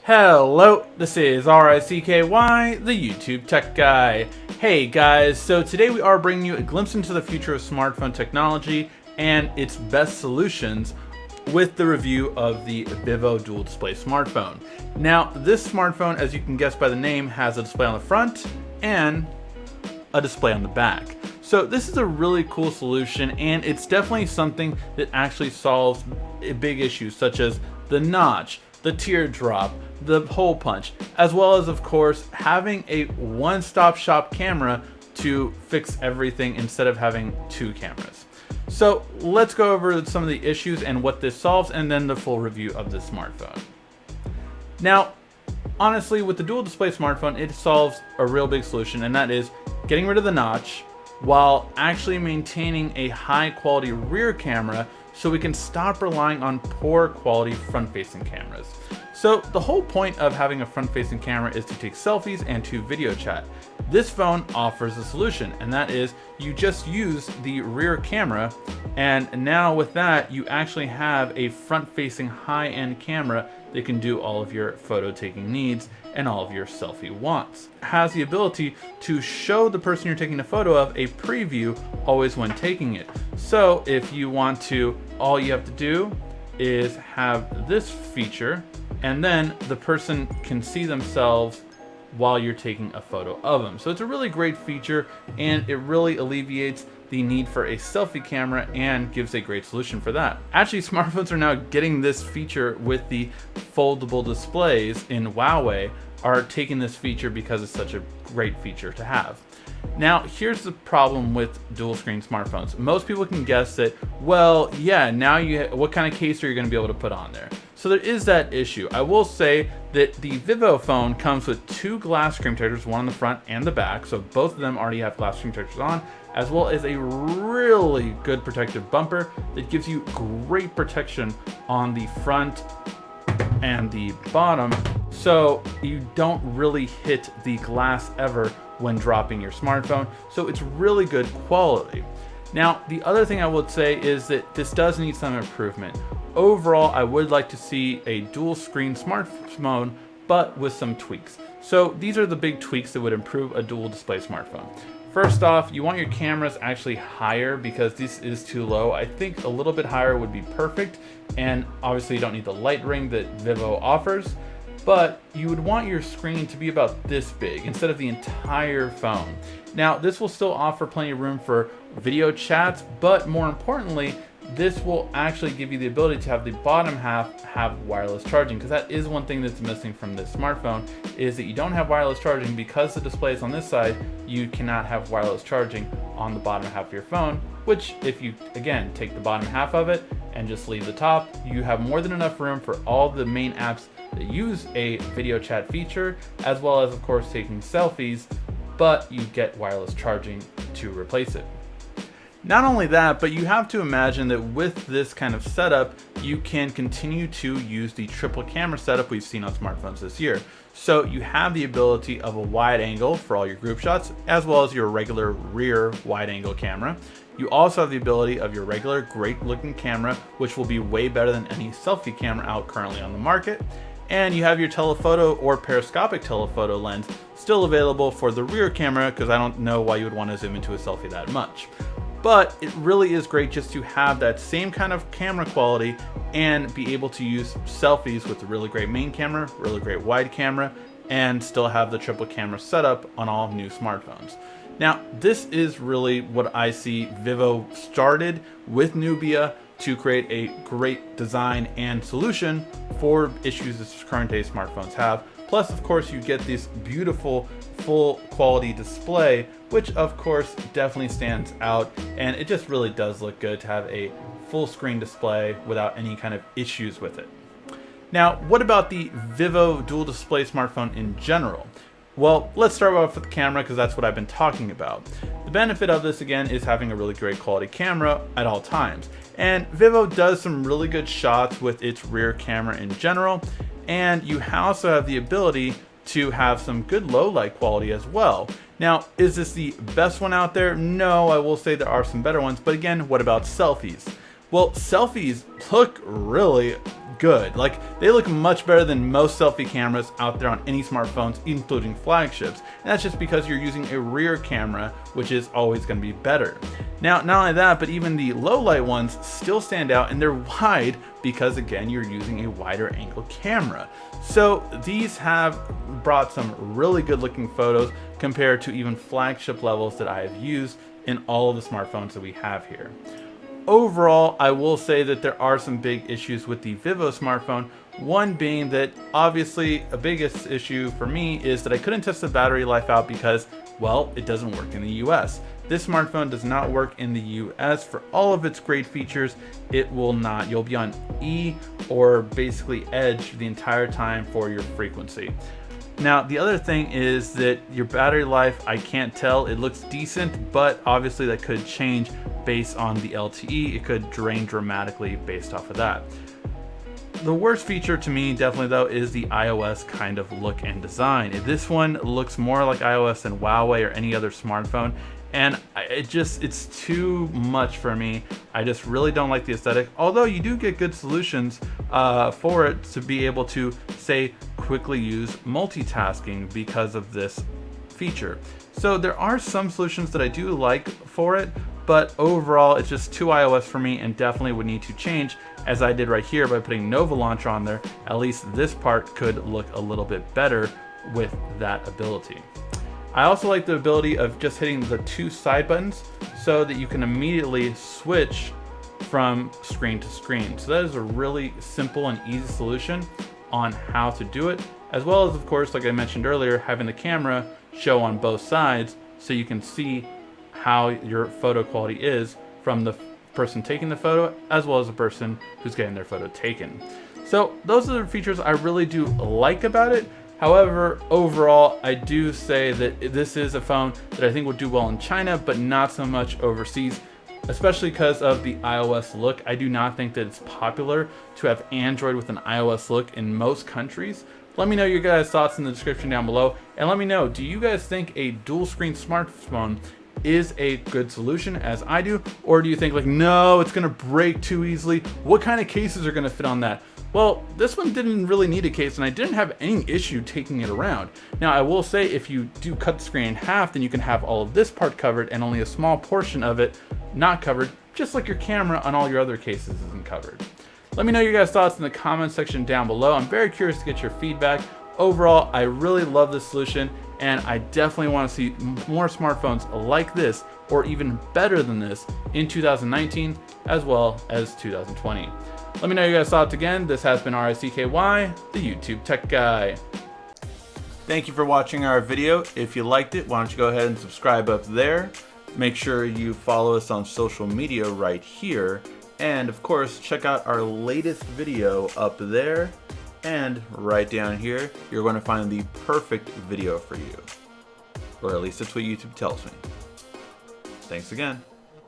Hello, this is RICKY, the YouTube Tech Guy. Hey guys, so today we are bringing you a glimpse into the future of smartphone technology and its best solutions with the review of the Vivo dual display smartphone. Now, this smartphone, as you can guess by the name, has a display on the front and a display on the back. So this is a really cool solution, and it's definitely something that actually solves big issues such as the notch, the teardrop, the hole punch, as well as, of course, having a one-stop shop camera to fix everything instead of having two cameras. So let's go over some of the issues and what this solves, and then the full review of this smartphone. Now, honestly, with the dual display smartphone, it solves a real big solution, and that is getting rid of the notch while actually maintaining a high quality rear camera so we can stop relying on poor quality front-facing cameras. So the whole point of having a front-facing camera is to take selfies and to video chat. This phone offers a solution, and that is you just use the rear camera, and now with that you actually have a front-facing high-end camera that can do all of your photo taking needs and all of your selfie wants. It has the ability to show the person you're taking a photo of a preview always when taking it. So if you want to, all you have to do is have this feature, and then the person can see themselves while you're taking a photo of them. So it's a really great feature, and it really alleviates the need for a selfie camera and gives a great solution for that. Actually, smartphones are now getting this feature with the foldable displays in Huawei, are taking this feature because it's such a great feature to have. Now, here's the problem with dual screen smartphones. Most people can guess that, well, yeah, now what kind of case are you going to be able to put on there? So there is that issue. I will say that the Vivo phone comes with two glass screen protectors, one on the front and the back, so both of them already have glass screen protectors on, as well as a really good protective bumper that gives you great protection on the front and the bottom, so you don't really hit the glass ever when dropping your smartphone. So it's really good quality. Now, the other thing I would say is that this does need some improvement. Overall, I would like to see a dual screen smartphone, but with some tweaks. So these are the big tweaks that would improve a dual display smartphone. First off, you want your cameras actually higher because this is too low. I think a little bit higher would be perfect, and obviously you don't need the light ring that Vivo offers, but you would want your screen to be about this big instead of the entire phone. Now, this will still offer plenty of room for video chats, but more importantly, this will actually give you the ability to have the bottom half have wireless charging, because that is one thing that's missing from this smartphone, is that you don't have wireless charging. Because the display is on this side, you cannot have wireless charging on the bottom half of your phone, which if you, again, take the bottom half of it and just leave the top, you have more than enough room for all the main apps that use a video chat feature, as well as, of course, taking selfies, but you get wireless charging to replace it. Not only that, but you have to imagine that with this kind of setup, you can continue to use the triple camera setup we've seen on smartphones this year. So you have the ability of a wide angle for all your group shots, as well as your regular rear wide angle camera. You also have the ability of your regular great looking camera, which will be way better than any selfie camera out currently on the market. And you have your telephoto or periscopic telephoto lens still available for the rear camera, because I don't know why you would want to zoom into a selfie that much. But it really is great just to have that same kind of camera quality and be able to use selfies with a really great main camera, really great wide camera, and still have the triple camera setup on all new smartphones. Now, this is really what I see Vivo started with Nubia to create a great design and solution for issues that current day smartphones have. Plus, of course, you get this beautiful full quality display, which of course definitely stands out, and it just really does look good to have a full screen display without any kind of issues with it. Now, what about the Vivo dual display smartphone in general? Well, let's start off with the camera, because that's what I've been talking about. The benefit of this, again, is having a really great quality camera at all times. And Vivo does some really good shots with its rear camera in general, and you also have the ability to have some good low light quality as well. Now, is this the best one out there? No, I will say there are some better ones, but again, what about selfies? Well, selfies look really good. Like, they look much better than most selfie cameras out there on any smartphones, including flagships. And that's just because you're using a rear camera, which is always going to be better. Now, not only that, but even the low light ones still stand out, and they're wide because, again, you're using a wider angle camera. So these have brought some really good looking photos compared to even flagship levels that I have used in all of the smartphones that we have here. Overall, I will say that there are some big issues with the Vivo smartphone. One being that obviously a biggest issue for me is that I couldn't test the battery life out because, well, it doesn't work in the US. This smartphone does not work in the US for all of its great features. It will not. You'll be on E or basically Edge the entire time for your frequency. Now, the other thing is that your battery life, I can't tell. It looks decent, but obviously that could change based on the LTE. It could drain dramatically based off of that. The worst feature to me, definitely though, is the iOS kind of look and design. This one looks more like iOS than Huawei or any other smartphone, and it's too much for me. I just really don't like the aesthetic, although you do get good solutions for it to be able to, say, quickly use multitasking because of this feature. So there are some solutions that I do like for it, but overall it's just too iOS for me and definitely would need to change, as I did right here by putting Nova Launcher on there. At least this part could look a little bit better with that ability. I also like the ability of just hitting the two side buttons so that you can immediately switch from screen to screen. So that is a really simple and easy solution on how to do it, as well as, of course, like I mentioned earlier, having the camera show on both sides so you can see how your photo quality is from the person taking the photo as well as the person who's getting their photo taken. So those are the features I really do like about it. However, overall, I do say that this is a phone that I think would do well in China, but not so much overseas, especially because of the iOS look. I do not think that it's popular to have Android with an iOS look in most countries. Let me know your guys' thoughts in the description down below, and let me know, do you guys think a dual screen smartphone is a good solution, as I do, or do you think like, no, it's gonna break too easily? What kind of cases are gonna fit on that? Well, this one didn't really need a case, and I didn't have any issue taking it around. Now, I will say if you do cut the screen in half, then you can have all of this part covered and only a small portion of it not covered, just like your camera on all your other cases isn't covered. Let me know your guys' thoughts in the comment section down below. I'm very curious to get your feedback. Overall, I really love this solution, and I definitely want to see more smartphones like this, or even better than this, in 2019 as well as 2020. Let me know your guys' thoughts again. This has been RICKY, the YouTube Tech Guy. Thank you for watching our video. If you liked it, why don't you go ahead and subscribe up there. Make sure you follow us on social media right here. And of course, check out our latest video up there. And right down here, you're going to find the perfect video for you. Or at least that's what YouTube tells me. Thanks again.